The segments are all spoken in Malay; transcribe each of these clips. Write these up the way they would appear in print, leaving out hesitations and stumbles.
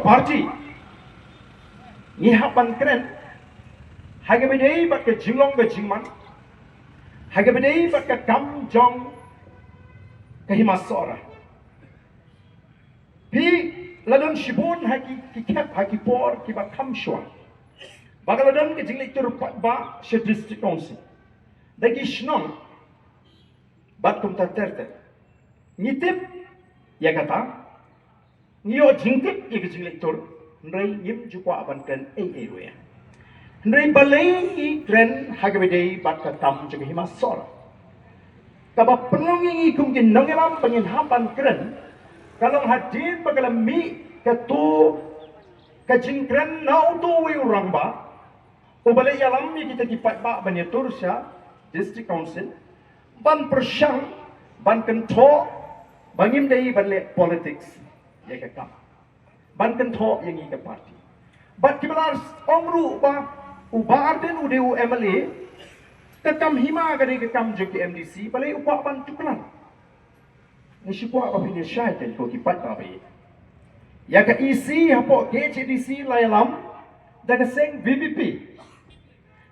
party ni hapan kren haga bedei bat ke jinglong ke jingman haga bedei bat ke kam jong ke hima sohra pi ladon shibun haki ki kep haki por ki bat kam shwa bagaladon ke jinglik tur paitbah she district council dagi shnong bat kum ta terte nitip ya kata nio jingtip ya ke jinglik tur ndrai yim jukwa aban kren ai ruya ndrai balai kren hagabedei bat ka tam juga hima sohra kaba penong yang ikum kin nongelam pengin hapan kren kalau hadir bagalam mi katu ka jingkren nau tu wi urang ba ubalai alam mi kita ki paitbah banyatur sya district council ban persyang ban kentho bangim dei ban le politics ya ka kam ban kentho yang i ka party bat kibalar ongru ba Bah Ardent udeu MLA ketam hima gade kekam joki MDC balai upah ban tuklan ni shikwa ba pynshai ken ko ki paitbah ba ya ka EC hapo KCDC layalam daga seng VVP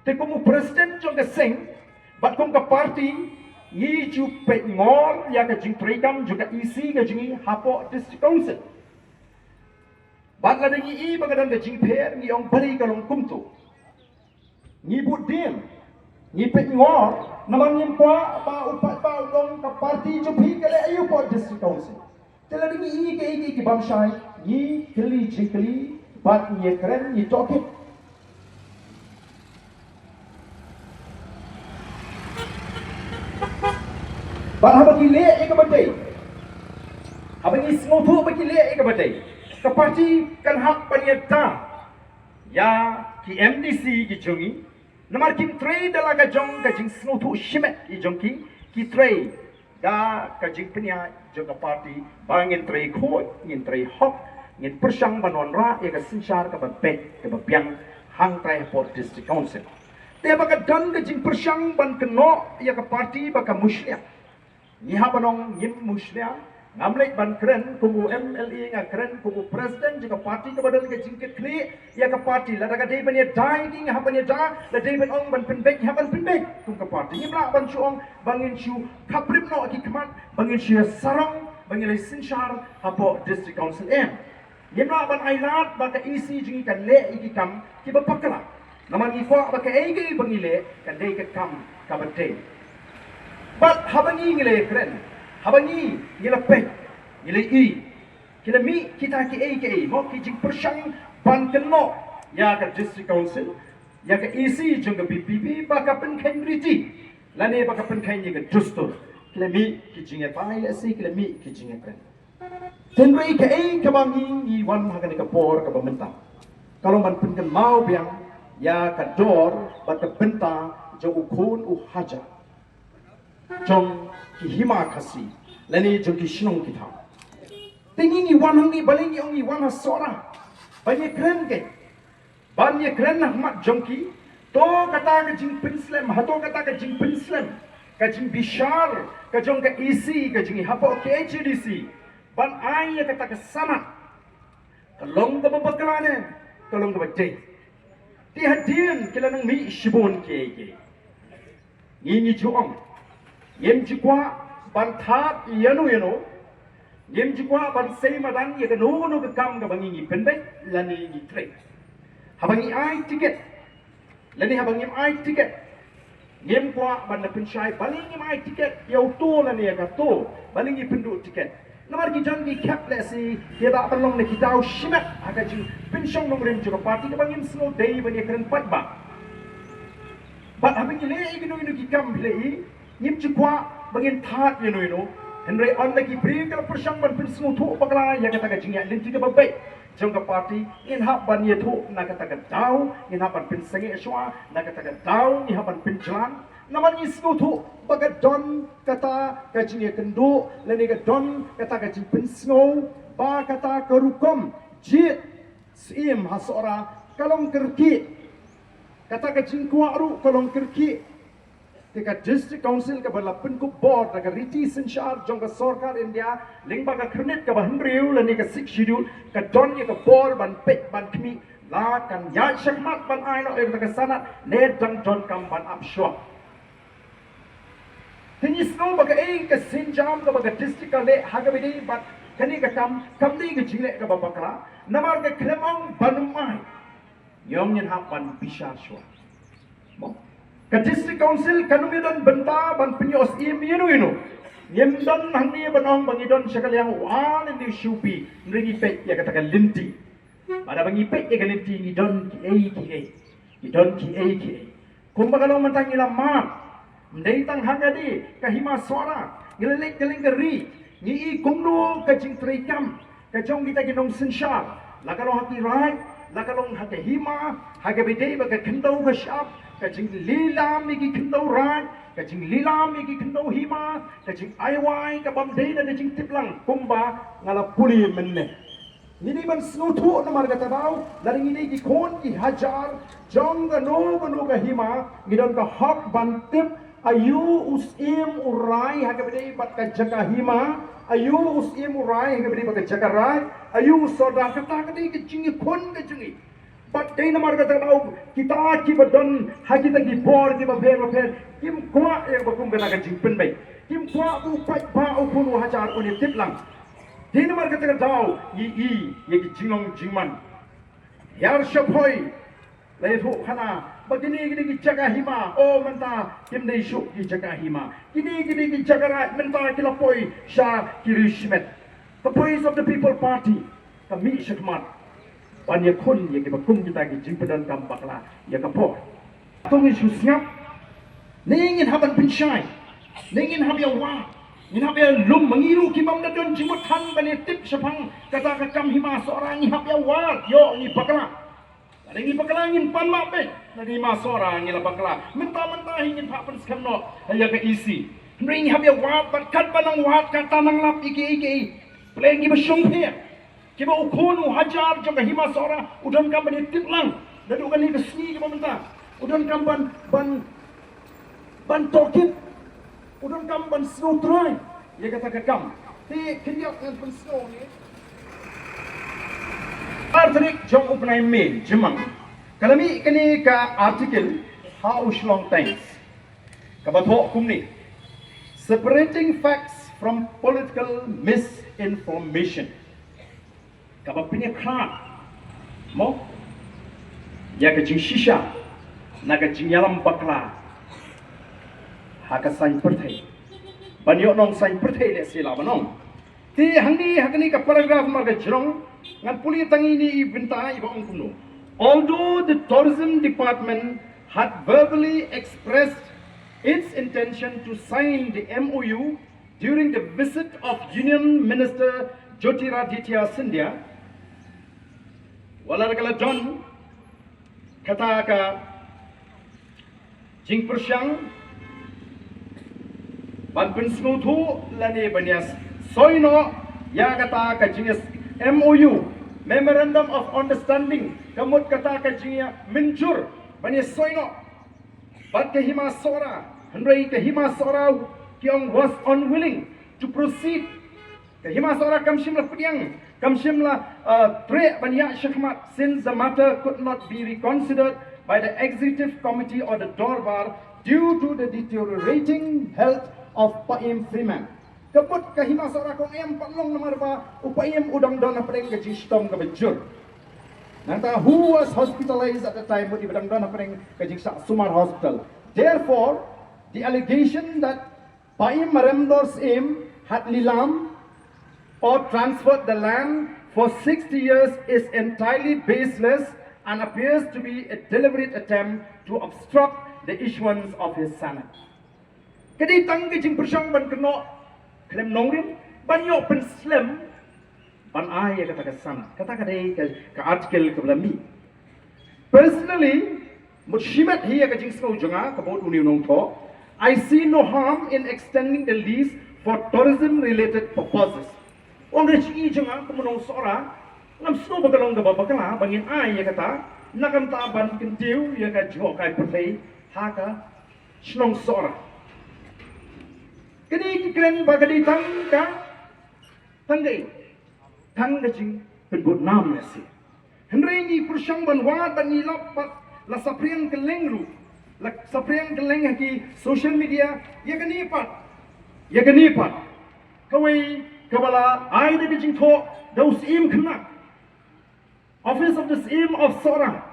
te komu president jong ka seng bat kom ka party ni ju pe ngor ya ka jingprekam juga EC ka jingi hapo district council bat la dengi i bagadan ka jingper ni ong bali ka long kumtu ni budim ni pe ngor naman nim kwa ba upat ba dong ka party ju phi ka le ayu po district council tela dengi i ke ki pynshai ni kli jingkli bat ni kren ni toket bat habang ile e ka batay habang ismotu ba kile e ka batay ka party kan hak panyata ya ki MDC ki jongi namar kim trade dalaga jong ka jing smotu shimet ki jongki ki trade da ka jing pnya jong ka party bangin trade ko ngin trade hok ngin persyang banon ra e ka sinshar ka bapet ka bapiang hang trai port district council te ba ka dan ka jing persyang ban keno ya ka party ba ka muslia ni ha banong ngim muslia ngamlek ban kren kubu MLA nga kren kubu president juga party ka badal ka jingket kli ya ka party la daga dei ban ya dai ding ha ban ya da la dei ban ong ban penbek ha ban penbek kum ka party ni bla ban chuong bangin chu kaprip no ki kman bangin chu sarong bangin le sinshar hapo district council em ni bla ban ailat ba ka EC jingi kan le iki kam ki ba pakala naman ni ko ba ka ege bangile kan dei ka kam ka bate but habangi ngile kren habangi ngile pe ngile i kila mi kita ki ege mo ki jing persyang ban keno ya ka district council ya ka EC jung ka BPP ba ka pen khen riti lane ba ka pen khen ni ka justo kila mi ki jing e pai le si kila mi ki jing e kren tenrei ka e ka bangi ni wan ha ka por ka pemerintah kalau man pen kan mau biang ya ka dor ba ka benta jo ukun u haja jong ki hima khasi lani jong ki shnong ki tha tingi ni wan hang ni balingi ong ni wan sohra banye kren ke banye kren na mat jong ki to kata ka jingpynshai hato kata ka jingpynshai ka jing bishar ka jong ka EC ka jing hapo KCDC ban ai ya kata ka sama kalong ka babaklane kalong ka bajay ti hadin kila nang mi shibon ke ni juong yem jikwa ban that yanu yem jikwa ban sei madan ya no no ka kam ka bangi pendek lani ni tre habangi ai ticket lani habangi ai ticket yem kwa ban na pynshai balingi ai ticket yau to lani ka to balingi pendu ticket namar ki jangi cap le si ke da balong ne ki tau shimat aga ji pynshong nong rem juga party ka bangim slow day ban ya kren paitbah bat habangi le igino ki kam le yim chukwa bangin that yeno henry on lagi bri ka persyang ban pin smu thu bakla ya kata ka jingya lin tiga babai jong ka party in hab ban ye thu na kata ka dau in hab ban pin sange shwa na kata ka dau ni hab ban pin jalan naman ni smu thu baga don kata ka jingya kendo leni ka don kata ka jing pin snow ba kata ka rukom jit sim hasora kalong kerki kata ka jing kwa ru kalong kerki Tika district council ka bala penkup board ka riti sensyar jong ka sorkar India lingba ka kredit ka bahenriu lani ka six schedule ka don ka board ban pek ban kmi la kan ya syakmat ban aino ka sanat ne dang don kam ban upshot. Tini snow baga ka sinjam ka baga district ka le hagabidi bat kani ka kam ni ka jile ka babakra namar ka kremong banumai yong yin hap ban bishar shwa. Ka district council kanumidon benta ban pinyos inu yemdon hangni banong bangidon syakaliang wan ni shupi nringi pek ya kata linti pada bangi pek ya linti ni don ki kumbagalong mantang ila mat mdei tang hangadi ka hima sohra ngelek gelengeri ni kumno ka jingkren ka jong kita ginong sensyar la kalong hati right la kalong hati hima hagabidei ba ka kendau ka shap kajing lilam igi kendau ran kajing lilam igi kendau hima kajing aiwai ka bamdei na kajing tiplang kumba ngala puli menne nini ban snutu na marga tabau laring ini gi kon gi hajar jong ga no ga hima gidon ka hak ban tip ayu usim urai hagabdei bat ka jaga hima ayu usim urai hagabdei bat ka jaga rai ayu soda kata kati kajing kon kajing but day namar ka tao kita ki badon hagita ki bor ki bafer kim kwa e bakum bena ka jingpynshai kim kwa bu paitbah u punu hajar oni tiplang day namar ka tao ye ki jinglong jingman yar shapoi le thu khana bagini gini ki jaga hima o manta kim dei shuk ki jaga hima gini ki jaga ra manta ki lapoi sha ki rishmet the voice of the people party the mi shakmat Panya kun yang kita kum kita ki jingpynshai kam bakla ya kapor. Tong isu siap. Ningin haban pynshai. Ningin habya wa. Nin habya lum mengiru ki mam dadon jimut han bani tip sapang kata ka kam hima sohra ni habya wa yo ni bakla. Ni bakla ngin pan ma be. Ni ma sohra ni la bakla. Menta ingin pak pen skam no ya ka isi. Ring habya wa bat kat banang wa kata nang lap iki. Pleng ki besung phe. Kiba ukonu hajar jaga hima sohra udon kam bani tiplang dadu kali kesni kiba menta udon kam ban tokit udon kam ban snow dry ya kata kam ti kinyak ngan ban snow ni artrik jong upnai main jemang kalami kini ka article how long times kabathok kumni separating facts from political misinformation kapag pinyakrat mo ya kajing shisha na kajing yalam bakla haka sain perthai banyo nong sain perthai le sila banong ti hangni ka paragraph marga jrong ngan puli tangi ni ibenta iba ong kuno although the tourism department had verbally expressed its intention to sign the MOU during the visit of Union Minister Jyotiraditya Scindia wala kala don kata ka jingpynshai ban pensnutu lani banias soino ya kata ka jinges MOU memorandum of understanding kamut kata ka jingia minjur banias soino bat ke hima sohra handrai ke hima sohra kiong was unwilling to proceed ke hima sohra kamshim la pediang kamshimla tre banyak syakmat since the matter could not be reconsidered by the executive committee or the dorbar due to the deteriorating health of Paim Freeman. Kebut kahima sohra kong em panglong nomor ba upaim udang dona pereng ke jistom ke bejur. Nanta who was hospitalized at the time di udang dona pereng ke jingsak Sumar Hospital. Therefore, the allegation that Paim Maremdor's aim had lilam or transferred the land for 60 years is entirely baseless and appears to be a deliberate attempt to obstruct the issuance of his sanad. Kadi tang ke jingpynshai ban keno klem nongrim ban yo pen slem ban ay kata ka sanad kata kadai ka article ke belami. Personally, mushimat hiya ka jingsno jonga ka bot uni nong tho I see no harm in extending the lease for tourism related purposes. Wang rechi jonga kumunong sohra ngam sno bagalong ga babakala bangin ay ya kata nakam taban kentiu ya ka jo kai perthai haka Shnong sohra. Kini kren bagadi tanggai jing penbut nam nasi. Henry ni persyang banwat bani lapat la sapriang kelengru la sapriang keleng haki social media ya kenipat kawai kabala ai de jing tho those im kena office of the sim of sohra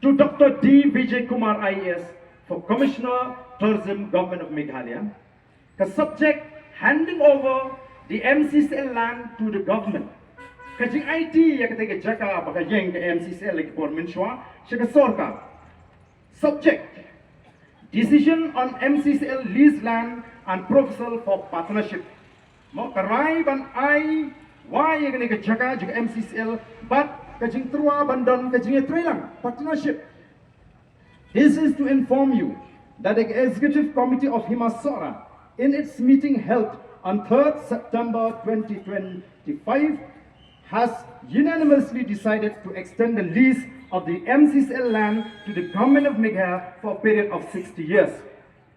to Dr. D. Vijay Kumar IAS for Commissioner Tourism Government of Meghalaya. The subject handing over the MCCL land to the government. Kajing IT ya ketika jaka baka yang ke MCCL lagi por menshwa syaka sorka. Subject decision on MCCL lease land and proposal for partnership. Mau karai ban ai why ya ketika jaka juga MCCL but kajing terua bandon kajing trelang partnership. This is to inform you that the Executive Committee of Hima Sohra in its meeting held on 3rd September 2025 has unanimously decided to extend the lease of the MCCL land to the government of Meghalaya for a period of 60 years.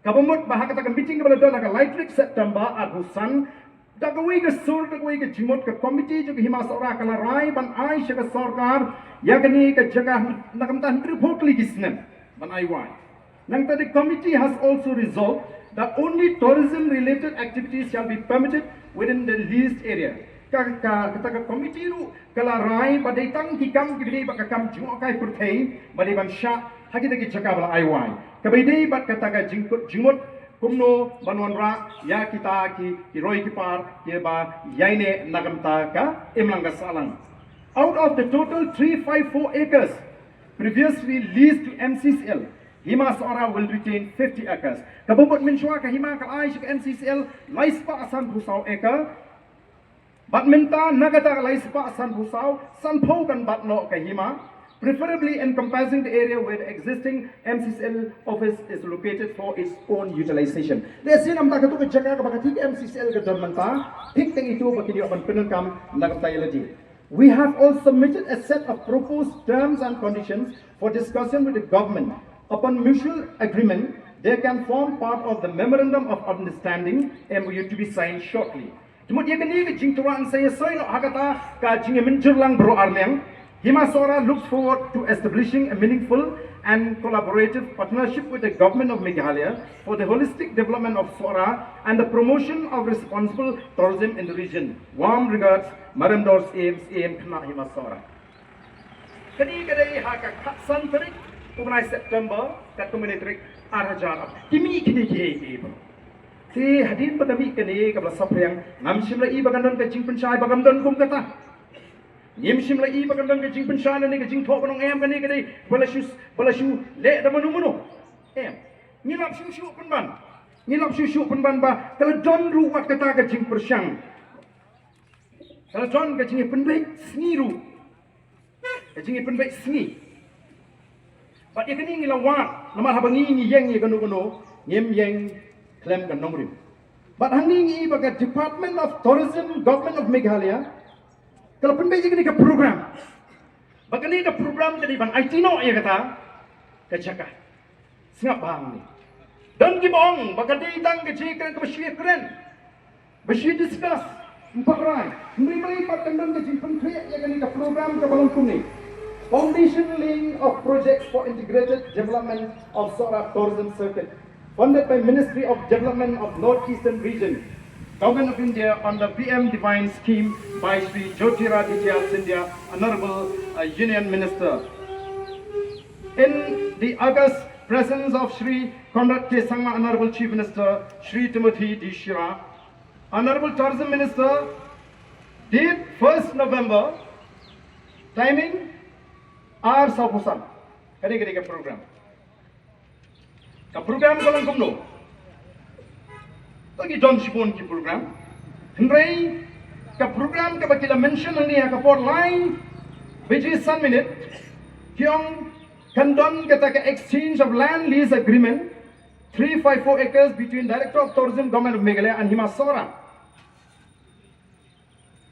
Kabamut bahaka taka meeting kepada dona ka lightrik September at Husan dagawai ke sur dagawai ke jimut ke komiti juga Hima Sohra kala rai ban ai syaka sarkar yakni ke jaga nakamtan report ligisnen ban ai wai. Nang tadi committee has also resolved that only tourism related activities shall be permitted within the leased area. Kata committee ru kala rai badai tang hikam kibidai bak kam jung kai purthei badai ban sha hakita ki jaka bala ai wai. Kabidai bat kata ka jingmut kumno banwan ra ya kita ki roi ki par ye ba yaine nagamta ka imlanga salang. Out of the total 354 acres previously leased to MCCL, Hima Sohra will retain 50 acres. Kabubot menshwa ka Hima ka ai ka MCCL laispa asan pusau acre. Badminta nagata laispa asan pusau sanpau kan batno ka Hima, preferably encompassing the area where the existing MCCL office is located for its own utilization. Lesin am takatu ka jaga ka bakati MCCL ka dormanta, thik teng itu bakini akan penunkam nagamtayaladi. We have also submitted a set of proposed terms and conditions for discussion with the government. Upon mutual agreement, they can form part of the Memorandum of Understanding MOU to be signed shortly. Kemudian ini jingtuan saya soil hakata ka jingpynshai bro arneng. Hima Sohra looks forward to establishing a meaningful and collaborative partnership with the government of Meghalaya for the holistic development of Sohra and the promotion of responsible tourism in the region. Warm regards, Marandors AM Kna Hima Sohra. Kadi haka katsan tarik Pugnai September kat komunitrik arhajar. Kimi kini Si hadin patami kini kabla sapriang ngamsim la ibagandon ka jingpynshai bagamdon kum kata. Yimsim la ibagandon ka jingpynshai ni ka jingthok banong em kani kani balashu le da manu em. Ngilap shu penban ba kalau don ru wat kata ka jingpynshai. Kalau don ka jingpynbai sngi ru. Ka jingpynbai sngi. But if any ngilawat, nama habangi ni yang ye kanu ngem yang klem kan nomrim. But hangi baga Department of Tourism, Government of Meghalaya, kalau pun basic ni ke program, baga ni ke program jadi ban IT no ye kata, kecaka, singap bang ni. Dan kibong baga ditang ke jingkren ke bersih discuss, empat rai, memberi patendang ke jingpynshai ye kani ke program ke balong kuni. Foundation laying of projects for integrated development of Sohra tourism circuit, funded by Ministry of Development of Northeastern Region, Government of India under PM Divine Scheme by Sri Jyotiraditya Scindia, Honorable Union Minister. In the August presence of Sri Conrad K. Sangma, Honorable Chief Minister, Sri Timothy D. Shira, Honorable Tourism Minister, date 1st November, timing R. Saupusan, kadi program. Ka program kalang kumno. Tagi John Shibon ki program. Henry ka program ka bakila mention ni ka por line which is 1 minute. Kyong kandon kata ka exchange of land lease agreement 354 acres between Director of Tourism Government of Meghalaya and Hima Sohra.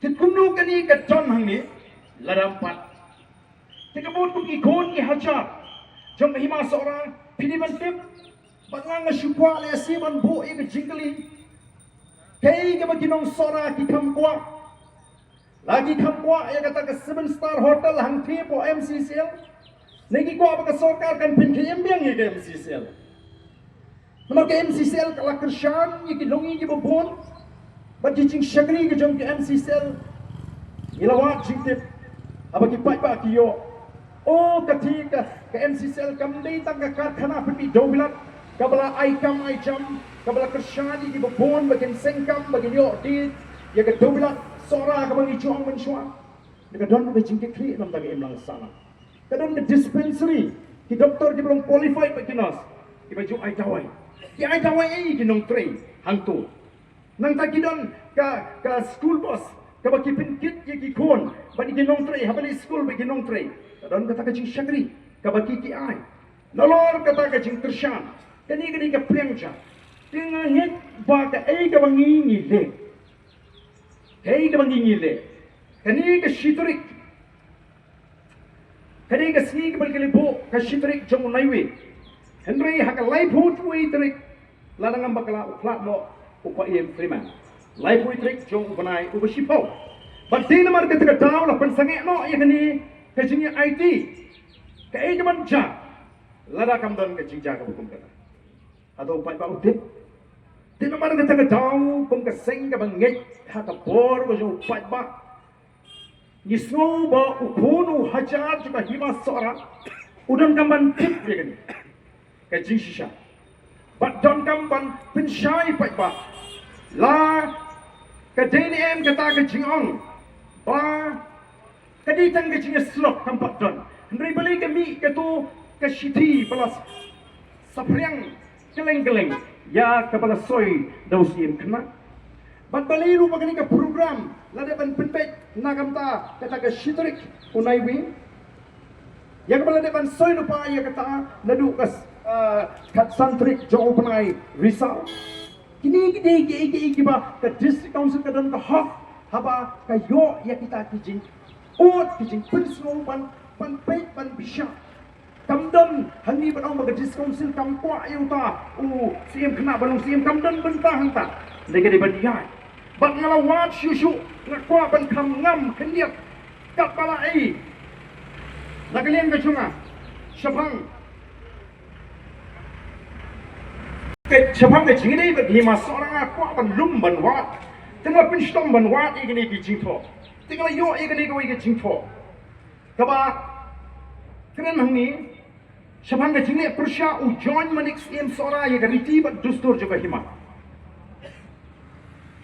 Tikumno kani ka John hangni larampat. Tikabot ko ikon i hajar. Jom Hima Sohra piniban tip Bangang syukwa le asiban bu ke jingkeli. Kei ke bagi nong sohra ki kamkwa. Lagi kamkwa ya kata ke 7-star hotel hang thi po MCCL. Negi kwa baka sorkar kan pynshai embiang ye ke MCCL. Nomor ke MCCL kala kershan ye ki longi ki bobon. Bagi jing syagri ke jong ke MCCL. Ilawat jingtip. Abagi paitbah ki yo. Oh ketika ke MCCL kamdei tang ke karkhana pergi dobilat kabla aikam aicam kabla kershadi di bebon bagian sengkam bagian yo di ya ke dobilat sohra ke bagi juang mensyua dekat don ke jingke kli nam tagi emlang sana kadon ke dispensary ki doktor di belum qualified bagi nas di baju ai tawai ki ai tawai ai ki nong train hangtu nang tagi don ke school bus ke bagi pinkit ye ki kon bagi ki nong train habali school bagi nong train kadon kata ke jing syagri ke bagi ki ai halor kata ke jing tershan kani ke plenja tengah hit ba ke ai ke bangi ni le ai ke bangi ni le kani ke shitrik kani ke sni ke bal ke libo ke shitrik jong naiwe henry hak lai phut wi trik ladang bakla uklat no upa em freeman lai phut trik jong banai ubashipau but din mar ke tega daw la pensange no ye kani ke jingi IT ke ai ke banja lada kam don ke jingja ke hukum kata atau paitbah udip tidak mana kita ketahu pun keseng ke bangit hata bor baju paitbah nisno ba ukunu hajar juga hima sohra udan kamban tip dia kan ke jingpynshai bat don kamban pynshai paitbah la ke DNM kata ke jinglong ba ke ditang ke jinga slok kampat don hendri beli kami ke tu ke shiti plus sapriang keleng-keleng ya kepada soy daus im kena bat baliru bagani ke program lada ban penpet nagamta kata ke shitrik unai wi ya kepada depan soy lupa ya kata ladu kas kat santrik jauh penai risau kini iki ba ke district council ke dan ke hak haba ke yo ya kita kijing kijing penslo ban penpet ban bisha kamdan hani ban ong baga discouncil kam kwa yuta CM kena balong CM kamdan bentah hanta dege de badiai bat ngalawat syushu ngakwa ban kam ngam kendiak kat pala ai nakalian ke chunga syapang ke jingini ke hima sohra ngakwa ban lum ban wat tengah pinstom ban wat igini di jingtho tengah yo igini ke jingtho kaba keren hangni syapang ke jingle persya join manik CM sohra ye gariti bat dustur juga hima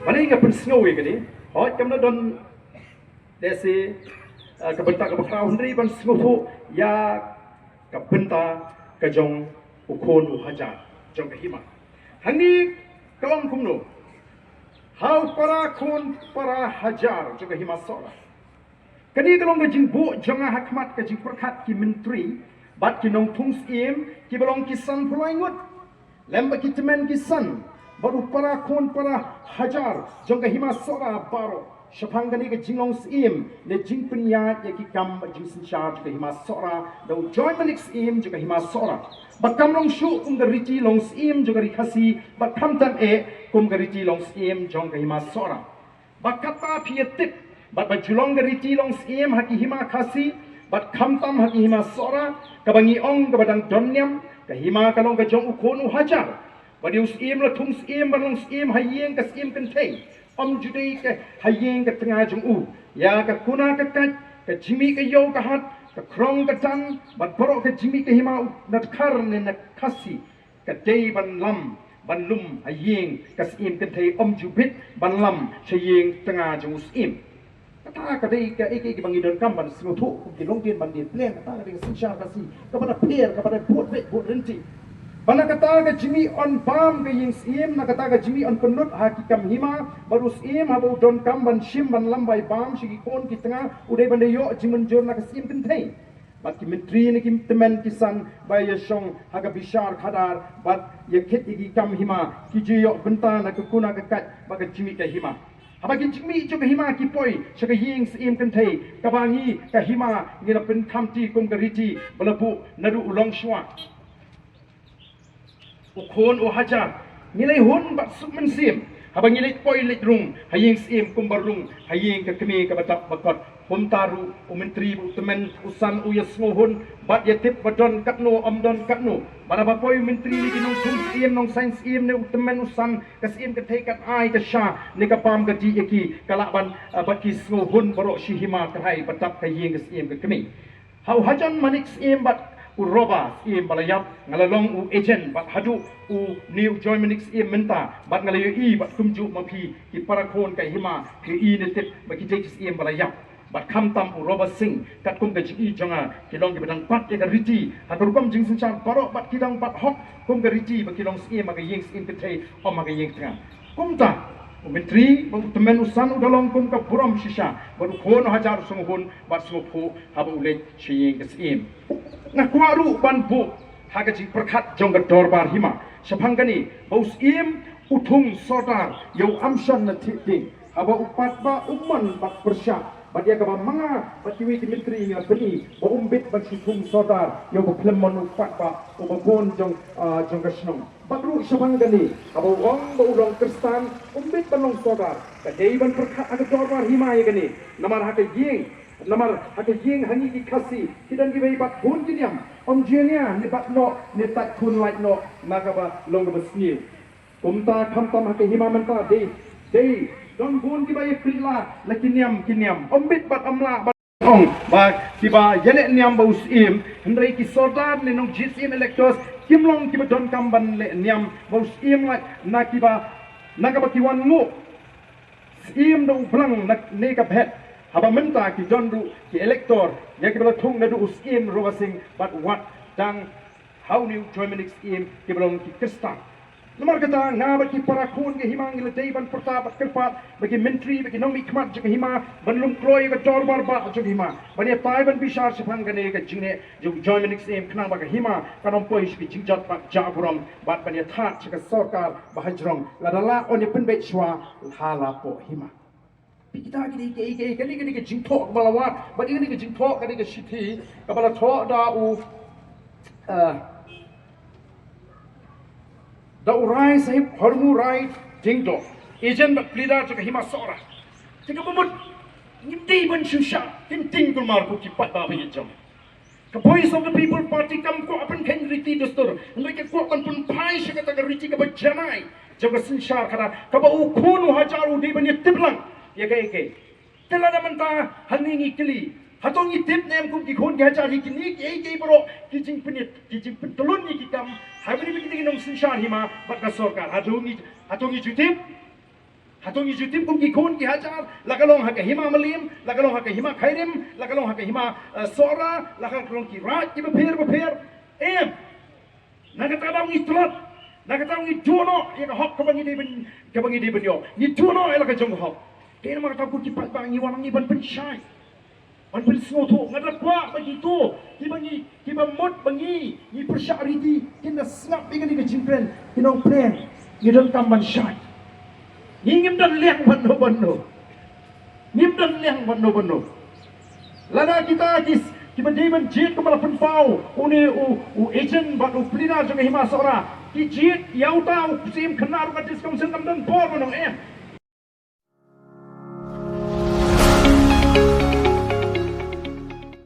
balik ke pensngo ye gani hot kamna don desi ke benta ke bakrau hendri ban sngo ya ke benta ke jong ukon hajar jong ke hima hangni kalam kumno hau para kon para hajar juga hima sohra kani kalong ke jingbu jonga hakmat ke jing perkat ki menteri bat ki nong tung sim ki belong ki san pulai ngut lemba ki temen ki san baru para kon para hajar jong ke hima sohra baro syapang kani ke jinglong sim le jingpynshai ya ki kam jingpynshai ke hima sohra do join manik sim juga hima sohra bat kam long shu kum gariti long sim juga rikasi bat kam tan kum gariti long sim jong ke hima sohra bat kata pietit bat bajulong gariti long sim haki hima khasi bat khamtam haki hima sohra kabangi ong kabadang donyam ka hima kalong ka jong ukonu hajar badi usim la tung sim balong sim hayeng ka sim kenteng om judai ka hayeng ka tengah jong ya ka kuna ka kat ka jimi ka yo ka hat ka krong ka tan bat borok ka jimi ka hima nat khar ne na khasi ka dei ban lam ban lum hayeng ka sim kenteng om jubit ban lam hayeng tengah jong sim kata kadai ke iki bangi don kam ban smutu ki longkin ban di plan kata kadai sinsha kasi kepada peer kepada buat renti bana kata ke jimi on bam ke ying sim na kata ke jimi on penut hakikam hima baru sim habu don kam ban shim ban lambai bam sigi kon ki tengah udai ban yo jimen jor na sim kentei bat ki menteri ni ki temen kisan bay yashong haga bishar kdar bat yakit igi kam hima ki jiyo benta na kuna ke kat ba ke jimi ke hima habagi jingmi jo hima ki poi saka ying sim kentei kabangi ka hima ngina pen kamti kum gariti balabu nadu ulong shwa ukon o hajar nilai hun bat suk mensim habang nilai poi lit rung haying sim kumbarung haying ke kemi ke batak bakot hum taru u menteri u temen usan u yasmohun bat yatip badon katno omdon katno mana bapoi menteri ni nong sum sim nong sains sim ne u temen usan ke sim ke tekat ai ke sha ne ka pam ke ti yaki kalaban bat ki smohun borok shi hima kai batak haying ke sim ke kemi hau hajan manik sim bat uroba iem balayap ngalalong u agent bat hadu u new joinmix iem menta bat ngalayo I bat kumju mapi ki parakon kai hima ki I netip baki jekis iem balayap bat kamtam uroba sing kat kum ke I jonga kilong ki badang pat ke riti hatur kum jing sinchan parok bat kidang bat hok kum ke riti baki long iem maka yeng iem petei om maka yeng tengah kumta Menteri, temen usan udalong kum ka buram shisha, baru kon hajar sunghun, bat sungpu haba ulet shiying kesim. Nah kuaru banbu, hagaji perkat jong kdar bar hima. Shapanggani, baus im utung sodar, yau amshan na titing, haba paitbah umman bat persyak. Badia kaba manga batiwi di menteri nga beni ba umbit bag situng sodar yo ba plemon paitbah o ba bon jong kasnong bagru sabang gani aba wang ba ulong kristan umbit banong sodar kadai ban perkha aga dorbar himay gani namar haka ying hangi ki kasi kidan ki bat bon kinyam om jenia ni bat no ni tak kun like no maka ba long ba snil kumta kamtam haka hima manta dei don bun ki baye prila la kinyam ombit bat amla bat ong ba ki ba yele nyam ba usim hendrai ki sodar ne nong jisim electors kimlong ki ba don kamban le nyam ba usim la na ki ba ka ki wan mu sim do blang na ne ka phet haba menta ki don du ki elector ya ki ba thung na du usim robasing bat wat dang how new joinmix im ki belong ki kristan Nomor kata ngaba ki parakun ke hima ngila deiban pertabat kelpat bagi menteri bagi nomi kmat juga hima banlum kloy ke dorbar ba juga hima bani taiban bishar sepang gane ke jingne jung joinmix em knang bagi hima kanom pois ki jingjat pak jaburam bat bani that juga sarkar bahajrong ladala oni penbet shwa hala po hima kita gini ke jingtok balawat bagi gini ke jingtok gini ke shiti kabala thok da u da urai sahib hormu rai jingdo ejen bat kdar juga hima sohra tiga pemut ngimti ban susha tinting kulmar ku ki paitbah bagi jam the voice of the people party kam ko apan khen riti dostor mereka ko kan pun pai shakata ka riti ka bajanai jaga sinshar khara ka ba u khunu hajaru di ban tiblang ya ke telada manta haningi kili hatongi tip nem kum ki khon ki hajar hi kini ke bro ki jingpyn tulun ni ki kam habri bi ki nong sinshar hima bat ka sarkar hatongi jutim kum ki khon ki hajar lakalong ha ka hima malim lakalong ha ka hima kynrum lakalong ha ka hima sohra lakalong ki raj ki bapher em nagatabang itlot nagatabang ituno ya ka hok ka bangi de ben yo ni tuno ela ka jong hok kena ma ta ku ki paitbah ngi wanang ni ban pynshai an pun snoto ngadra kwa bagi tu ki mot bangi ni persyariti kena snap dengan ni jingkren kinong plan ni don kamban Shai ngim dan liang bano ngim dan liang bano lada kita ki bandiman jit kepala penpau uni u agent bat u plina juga hima sohra ki jit yauta u sim knar ka dis kam sen kam dan por nong